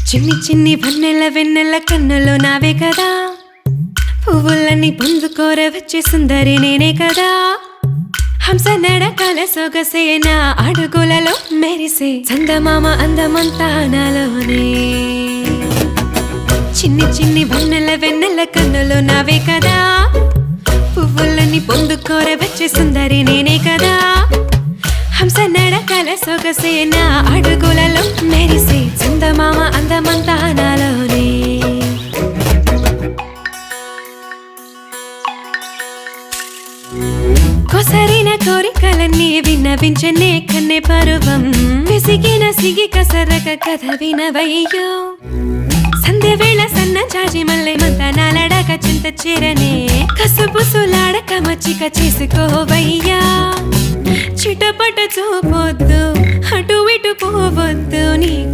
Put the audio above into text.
చిన్ని చిన్ని వన్నెల వెన్నెల కన్నులు నావే కదా, పువ్వులన్నీ పొందుకోర వచ్చే సుందరి నేనే కదా. హంస నడకల సొగసేనా అడుగులలో మెరిసే చందమామ అందమంతా నాలోనే. చిన్ని చిన్ని వన్నెల వెన్నెల కన్నులు నావే కదా, పువ్వులన్నీ పొందుకోర వచ్చే సుందరి నేనే కదా. హంస నడకల సొగసేనా అడుగులలో మెరిసే చందమామ అందమంతా నాలోనే. కొసరిన కోరికలన్నీ విన్నవించనే కన్నె పరువం, విసిగిన సిగి కసరక కథ వినవయ్యో. సంధ్య వేళ సన్న జాజి మల్లె మంతనాలడాక చింత చేరనే, కసుబుసులాడక మచ్చిక చేసుకోవయ్యా. చిటపట చూపొద్దు, అటు ఇటు పోవద్దు నీకు